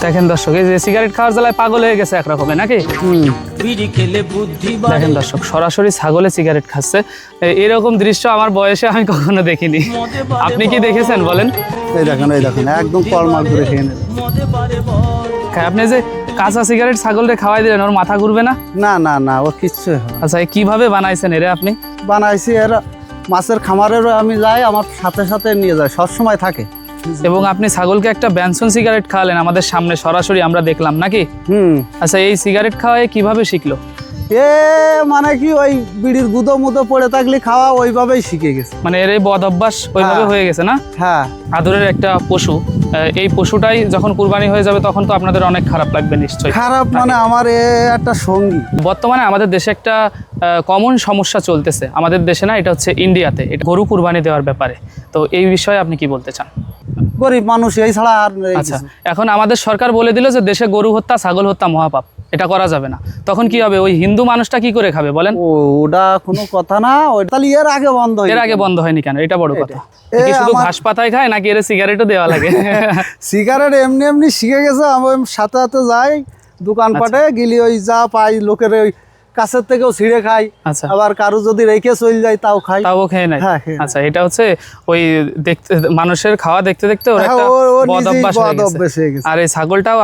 দেখেন দর্শক, এই যে সিগারেট খাওয়ার জ্বালায় পাগল হয়ে গেছে একরকমের নাকি। দেখেন দর্শক, সরাসরি ছাগলে সিগারেট খাচ্ছে। এরকম দৃশ্য আমার বয়সে আমি কখনো দেখিনি। আপনি কি দেখেছেন বলেন? এই দেখেন একদম কলমাল করে খেয়ে নেবে। আপনি যে কাঁচা সিগারেট ছাগলকে খাওয়াই দিলেন, ওর মাথা ঘুরবে না? না ওর কিচ্ছু হয় না। আচ্ছা, কিভাবে বানাইছেন এরা আপনি? বানাইছি এর মাছের খামারেরও আমি যাই, আমার সাথে সাথে নিয়ে যায়, সবসময় থাকে। এবং আপনি ছাগলকে একটা ব্যানসন সিগারেট খাওয়ালেন আমাদের সামনে, সরাসরি আমরা দেখলাম নাকি। আচ্ছা, এই সিগারেট খাওয়ায় কিভাবে শিখলো? এ মানে কি, ওই বিড়ির গুঁদো মুদো পড়ে থাকলে খাওয়া ওইভাবেই শিখে গেছে। মানে এর এই বদ অভ্যাস ওইভাবে হয়ে গেছে না? হ্যাঁ। আদরের একটা পশু, এই পশুটাই যখন কুরবানি হয়ে যাবে তখন তো আপনাদের অনেক খারাপ লাগবে নিশ্চয়ই। খারাপ মানে আমার একটা সঙ্গী। বর্তমানে আমাদের দেশে একটা কমন সমস্যা চলতেছে, আমাদের দেশে না, এটা হচ্ছে ইন্ডিয়াতে, এটা গরু কুরবানি দেওয়ার ব্যাপারে। তো এই বিষয়ে আপনি কি বলতে চান? গরিব মানুষ এই ছাড়া আর আচ্ছা, এখন আমাদের সরকার বলে দিল যে দেশে গরু হত্যা ছাগল হত্যা মহাপাপ, এটা করা যাবে না। তখন কি হবে? ওই হিন্দু মানুষটা কি করে খাবে বলেন? ওটা কোনো কথা না। তাহলে এর আগে বন্ধ হয়? এর আগে বন্ধ হয়নি কেন? এটা বড় কথা। কি শুধু ঘাস পাতায় খায় নাকি এর সিগারেটও দেওয়া লাগে? সিগারেট এমনি শিখে গেছে। আমি সাথে সাথে যাই দোকানপাটে, গেলি ওই যা পাই লোকের ওই কাছের থেকেও ছিঁড়ে খাই। আচ্ছা, আবার কারো যদি রেখে চলে যায় তাও খাই, তাও খেয়ে নেয়। আচ্ছা, এটা হচ্ছে ওই দেখতে মানুষের খাওয়া দেখতে দেখতে ওর একটা বদ অভ্যাস হয়ে গেছে। আর এই ছাগলটাও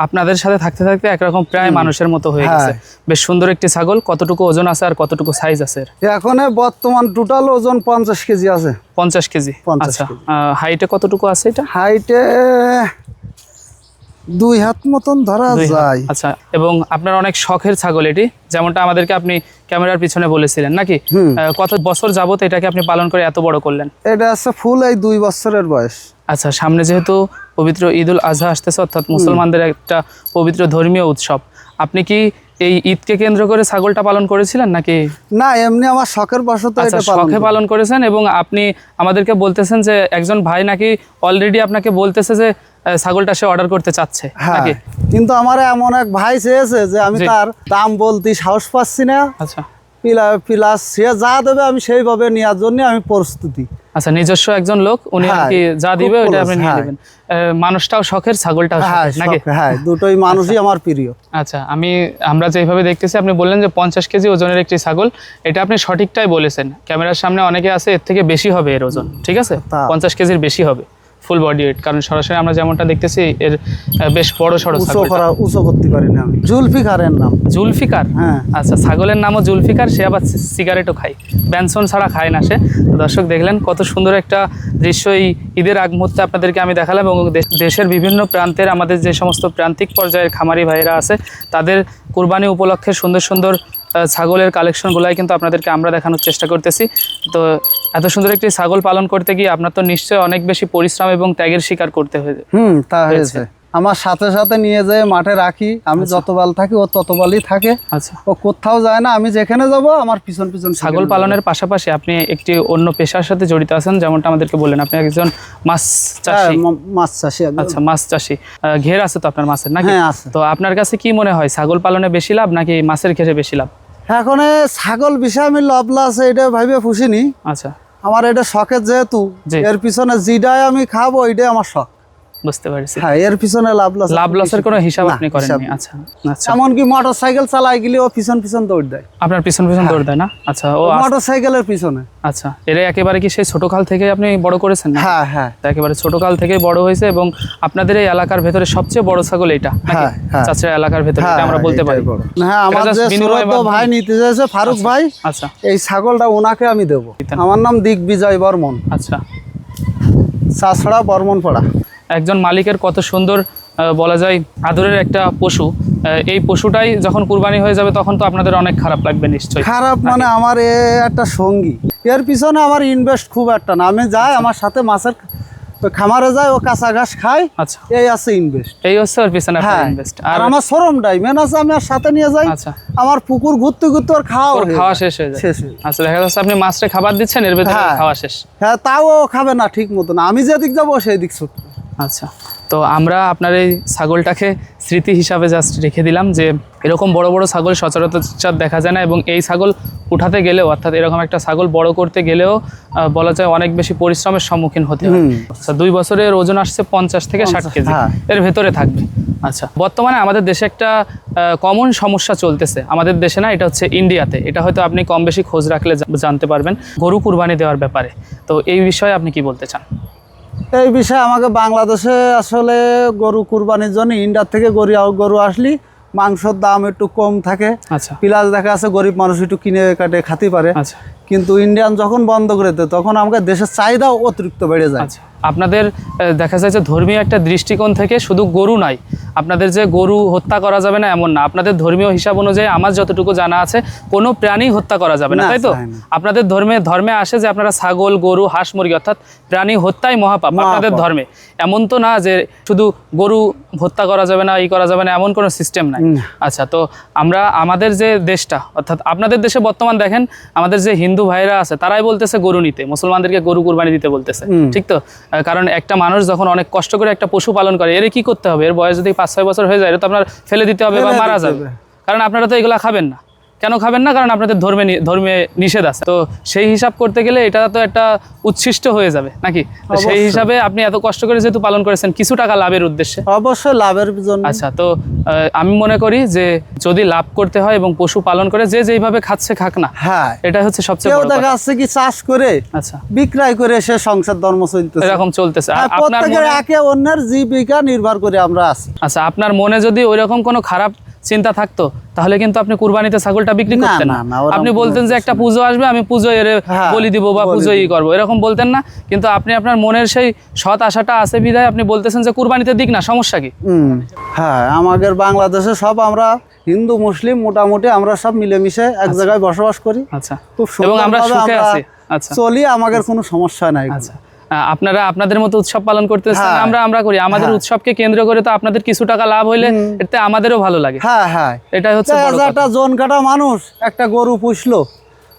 আপনাদের সাথে থাকতে থাকতে একরকম প্রায় মানুষের মতো হয়ে গেছে। বেশ সুন্দর একটি ছাগল। কতটুকু ওজন আছে আর কতটুকু সাইজ আছে? এখন বর্তমান টোটাল ওজন 50 কেজি আছে। 50 কেজি। আচ্ছা, হাইটে কতটুকু আছে এটা? হাইটে 2 হাত মতন ধরা যায়। আচ্ছা, এবং আপনার অনেক শখের ছাগল এটি, যেমনটা আমাদেরকে আপনি ক্যামেরার পিছনে বলেছিলেন নাকি। কত বছর যাবত এটাকে আপনি পালন করে এত বড় করলেন? এটা আছে ফুল এই 2 বছরের বয়স। আচ্ছা, সামনে যেহেতু পবিত্র ঈদুল আজহা আসতেছে, অর্থাৎ মুসলমানদের একটা পবিত্র ধর্মীয় উৎসব, আপনি কি এই ঈদকে কেন্দ্র করে ছাগলটা পালন করেছিলেন নাকি? না, এমনি আমার শখের বশত এটা শখে পালন করেছেন। এবং আপনি আমাদেরকে বলতেছেন যে একজন ভাই নাকি অলরেডি আপনাকে বলতেছে যে ছাগলটা সে অর্ডার করতে চাচ্ছে নাকি? কিন্তু আমার এমন এক ভাই চেয়েছে যে আমি তার দাম বলতে সাহস পাচ্ছি না। আচ্ছা, প্লাস সে যা দেবে আমি সেইভাবে নেওয়ার জন্য আমি প্রস্তুতি। আচ্ছা, নিজস্ব একজন লোক, উনি আর কি যা দিবে ওটা আপনি নিয়ে নেবেন। মানুষটাও শখের, ছাগলটাও নাকি? হ্যাঁ, দুটোই মানুষই আমার প্রিয়। আচ্ছা, আমরা যেভাবে দেখতেছি, আপনি বললেন যে 50 কেজি ওজনের একটি ছাগল, এটা আপনি সঠিকটাই বলেছেন। ক্যামেরার সামনে অনেকে আছে এর থেকে বেশি হবে এর ওজন, ঠিক আছে? 50 কেজির বেশি হবে ফুল বডি ওয়েট, কারণ সরাসরি আমরা যেমনটা দেখতেছি এর বেশ বড় সড়ো। উঁচু করতে পারি না আমি। জুলফিকারের নাম। জুলফিকার? হ্যাঁ। আচ্ছা, ছাগলের নামও জুলফিকার, সে আবার সিগারেটও খায়, ব্যানসন ছাড়া খায় না সে। দর্শক দেখলেন কত সুন্দর একটা দৃশ্য এই ঈদের আগ মুহূর্তে আপনাদেরকে আমি দেখালাম। এবং দেশের বিভিন্ন প্রান্তের আমাদের যে সমস্ত প্রান্তিক পর্যায়ের খামারি ভাইরা আছে, তাদের কুরবানি উপলক্ষে সুন্দর সুন্দর ছাগলের কালেকশনগুলাই কিন্তু আপনাদেরকে আমরা দেখানোর চেষ্টা করতেছি। তো এত সুন্দর একটি ছাগল পালন করতে গিয়ে আপনার তো নিশ্চয়ই অনেক বেশি পরিশ্রম এবং ত্যাগের শিকার করতে হয়েছে। তা হয়েছে। আমার সাথে সাথে নিয়ে যেয়ে মাঠে রাখি, আমি যতবাল থাকি ও ততবালই থাকে। আচ্ছা, ও কোথাও যায় না, আমি যেখানে যাব আমার পিছন পিছন। ছাগল পালনের পাশাপাশি আপনি একটি অন্য পেশার সাথে জড়িত আছেন, যেমনটা আমাদেরকে বললেন, আপনি একজন মাছ চাষী। মাছ চাষী। আচ্ছা, মাছ চাষী। ঘের আছে তো আপনার মাছের নাকি? হ্যাঁ, আছে। তো আপনার কাছে কি মনে হয়, ছাগল পালনে বেশি লাভ নাকি মাছের ঘেরে বেশি লাভ? এখন ছাগল বিষয়ে আমি লাভ আছে এটা ভাবে পুষিনি। আচ্ছা, আমার এটা শখের, যেহেতু এর পিছনে যেটাই আমি খাবো ওইটাই আমার শখ। বুঝতে পারছি। হ্যাঁ, এর পিছনে লাভ লসের কোনো হিসাব আপনি করেননি? আচ্ছা আচ্ছা, এমনকি মোটরসাইকেল চালাই গেলে ও পিছন পিছন দৌড় দেয়। আপনার পিছন দৌড় দেয় না? আচ্ছা, ও মোটরসাইকেলের পিছনে। আচ্ছা, এরা একেবারে কি সেই ছোটকাল থেকে আপনি বড় করেছেন? হ্যাঁ হ্যাঁ, একেবারে ছোটকাল থেকে বড় হয়েছে। এবং আপনাদের এই এলাকার ভেতরে সবচেয়ে বড় ছাগল এটা? হ্যাঁ, চাচরা এলাকার ভেতরে আমরা বলতে পারি। হ্যাঁ, আমার যে সুরত ভাই নিতে যাচ্ছে, ফারুক ভাই। আচ্ছা, এই ছাগলটা ওনাকে আমি দেব। আমার নাম দিগ্বিজয় বর্মন। আচ্ছা, চাষড়া বর্মনপাড়া। একজন মালিকের কত সুন্দর বলা যায় আদরের একটা পশু, এই পশুটাই যখন কুরবানি হয়ে যাবে তখন তো আপনাদের অনেক খারাপ লাগবে নিশ্চয়ই। খারাপ মানে আমার একটা সঙ্গী, এর পিছনে আমার ইনভেস্ট খুব একটা না। আমি যাই আমার সাথে মাছের খামারে যায়, ও কাঁচা ঘাস খায়। আচ্ছা, এই আছে ইনভেস্ট, এই হচ্ছে ওর পিছনে ইনভেস্ট। আর আমার শোরুমটাই মেন আছে, আমি আর সাথে নিয়ে যাই। আচ্ছা, আমার পুকুর ঘুরতে ঘুরতে ওর খাওয়া শেষ হয়ে যায়। আচ্ছা, দেখা যাচ্ছে আপনি মাছটা খাবার দিচ্ছেন, এর ভেতরে খাওয়া শেষ। হ্যাঁ, তাও ও খাবে না ঠিক মতো না, আমি যেদিক যাবো সেই দিক ছুটবে। আচ্ছা, তো আমরা আপনার এই ছাগলটাকে স্মৃতি হিসাবে জাস্ট রেখে দিলাম যে এরকম বড় বড় ছাগল সচরাচর দেখা যায় না, এবং এই ছাগল উঠাতে গেলেও অর্থাৎ এরকম একটা ছাগল বড় করতে গেলেও বলা যায় অনেক বেশি পরিশ্রমের সম্মুখীন হতে হয়। আচ্ছা, 2 বছরের ওজন আসছে 50 থেকে 60 কেজি, হ্যাঁ। এর ভেতরে থাকবে। আচ্ছা, বর্তমানে আমাদের দেশে একটা কমন সমস্যা চলতেছে, আমাদের দেশে না, এটা হচ্ছে ইন্ডিয়াতে। এটা হয়তো আপনি কম বেশি খোঁজ রাখলে জানতে পারবেন, গরু কুরবানি দেওয়ার ব্যাপারে। তো এই বিষয়ে আপনি কি বলতে চান? এই বিষয়ে আমাকে বাংলাদেশে আসলে গরু কুরবানির জন্য ইন্ডিয়ার থেকে গরু আসলি মাংসের দাম একটু কম থাকে, আচ্ছা প্লাস দেখা আছে গরিব মানুষ একটু কিনে কাটে খাতে পারে। আচ্ছা কিন্তু ইন্ডিয়ান যখন বন্ধ করে দেয় তখন আমাদের দেশের চাহিদাও অতিরিক্ত বেড়ে যায়। আচ্ছা, আপনাদের দেখা যায় যে ধর্মীয় একটা দৃষ্টিকোণ থেকে শুধু গরু নয়, আপনাদের যে গরু হত্যা করা যাবে না এমন না, আপনাদের ধর্মীয় হিসাব অনুযায়ী আমার যতটুকু জানা আছে কোনো প্রাণী হত্যা করা যাবে না, না, তাই তো? চাই না। আপনাদের ধর্মে আসে যে আপনারা ছাগল, গরু, হাঁস, মুরগি অর্থাৎ প্রাণী হত্যাই মহাপাপ আপনাদের ধর্মে। এমন তো না যে শুধু গরু হত্যা করা যাবে না, করা যাবে না, এমন কোনো সিস্টেম নাই। আচ্ছা, তো আমরা আমাদের যে দেশটা অর্থাৎ আপনাদের দেশে বর্তমান দেখেন আমাদের যে হিন্দু ভাইরা আছে তারাই বলতেছে গরু নিতে, মুসলমানদেরকে গরু কুরবানি দিতে বলতেছে, ঠিক তো? কারণ একটা মানুষ যখন অনেক কষ্ট করে একটা পশু পালন করে, এর কি করতে হবে? এর বয়স যদি 5-6 বছর হয়ে যায়, এটা তো আপনার ফেলে দিতে হবে বা মারা যাবে। কারণ আপনারা তো এগুলা খাবেন না। কেন খাবেন না? কারণ আপনাদের ধর্মে নিষেধ আছে। তো সেই হিসাব করতে গেলে এটা তো একটা উচ্ছিষ্ট হয়ে যাবে নাকি? তো সেই হিসাবে আপনি এত কষ্ট করে যেহেতু পালন করেছেন, কিছু টাকা লাভের উদ্দেশ্যে, অবশ্যই লাভের জন্য। আচ্ছা, তো আমি মনে করি যে যদি লাভ করতে হয় এবং পশু পালন করে যে যেইভাবে খাচ্ছে খাক না, হ্যাঁ, এটা হচ্ছে সবচেয়ে কেউ বড় দেখা কথা। যাচ্ছে কি চাষ করে আচ্ছা, বিক্রয় করে সে সংসার ধর্ম চলতেছে, এরকম চলতেছে। আর আপনার প্রত্যেকের মনে- একে অন্যের জীবিকা নির্ভর করে আমরা আছি। আচ্ছা, আপনার মনে যদি ওইরকম কোনো খারাপ চিন্তা থাকতো তাহলে কিন্তু আপনি কুরবানিতে ছাগলটা বিক্রি না, করতেন না, না। না, ওরকম আপনি বলতেন যে একটা পুজো আসবে, আমি পুজো এর হ্যাঁ, বলি দিব বা বলি পুজো দিব। করবো, এরকম বলতেন না। কিন্তু আপনি আপনার মনের সেই সৎ আশাটা আছে বিধায় আপনি বলতেছেন যে কুরবানিতে দিক না, সমস্যা কি? হ্যাঁ, আমাদের বাংলাদেশে সব আমরা হিন্দু মুসলিম মোটামুটি আমরা সব মিলেমিশে এক জায়গায় বসবাস করি, আচ্ছা, খুব এবং আমরা সুন্দরভাবে সুখে আমরা আছি। আচ্ছা চলি, আমাদের কোনো সমস্যা নাই। আচ্ছা, আপনারা আপনাদের মতো উৎসব পালন করতেছেন, হ্যাঁ। আমরা করি আমাদের হ্যাঁ। উৎসবকে কেন্দ্র করে। তো আপনাদের কিছু টাকা লাভ হইলে এতে আমাদেরও ভালো লাগে। হ্যাঁ হ্যাঁ, এটাই হচ্ছে বড় কথা। একটা জন কাটা মানুষ একটা গরু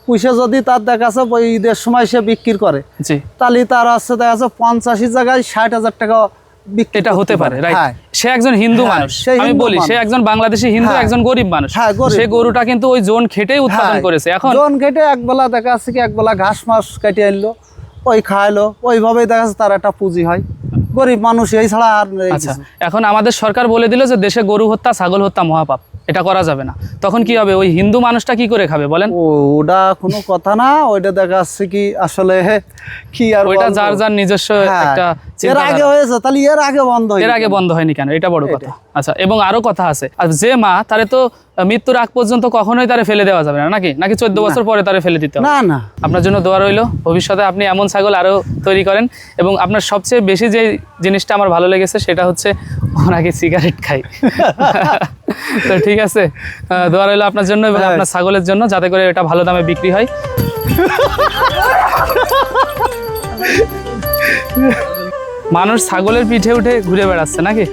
পুষে যদি তার দেখা যাচ্ছে ওই ঈদের সময় সে বিক্রি করে, জি, তাহলে তার আছে দেখা যাচ্ছে 85 জায়গায় 60,000 টাকা বিক্রি এটা হতে পারে, রাইট? হ্যাঁ। সে একজন হিন্দু হ্যাঁ, মানুষ, সে আমি হিন্দু বলি সে মানুষ। একজন বাংলাদেশি হিন্দু, হ্যাঁ। একজন গরিব মানুষ। হ্যাঁ, গরিব সে গরুটা কিন্তু ওই জোন খেটেই উৎপাদন হ্যাঁ, করেছে। এখন জন কেটে একবেলা দেখা যাচ্ছে কি একবেলা ঘাস মাস কেটে আনলো, ওই খাইলো, ওইভাবেই দেখা যাচ্ছে তার একটা পুঁজি হয়। গরিব মানুষ এই ছাড়া আর নেই আচ্ছা, কিছু। এখন আমাদের সরকার বলে দিল যে দেশে গরু হত্যা, ছাগল হত্যা মহাপাপ, এটা করা যাবে না। তখন কি হবে? ওই হিন্দু মানুষটা কি করে খাবে বলেন? ওটা কোনো কথা না, ওইটা দেখা যাচ্ছে কি আসলে কি আর ওইটা বলবো। যার যার নিজস্ব হ্যাঁ, একটা এর চিন্তাধারা। আগে হয়েছে, তাহলে এর আগে বন্ধ হয়েছে। এর আগে বন্ধ হয়নি কেন? এটা বড় কথা। আচ্ছা, এবং আরো কথা আছে, আর যে মা তারে তো মৃত্যুর আগ পর্যন্ত কখনোই তারে ফেলে দেওয়া যাবে না, নাকি 14 বছর পরে তারে ফেলে দিতে হবে। না না, আপনার জন্য দোয়া রইল, ভবিষ্যতে আপনি এমন ছাগল আরো তৈরি করেন। এবং আপনার সবচেয়ে বেশি যে জিনিসটা আমার ভালো লেগেছে সেটা হচ্ছে ওনাকে সিগারেট খাই। তো ঠিক আছে, দোয়া রইল আপনার জন্য এবং আপনার ছাগলের জন্য, যাতে করে এটা ভালো দামে বিক্রি হয়। মানুষ ছাগলের পিঠে উঠে ঘুরে বেড়াচ্ছে নাকি?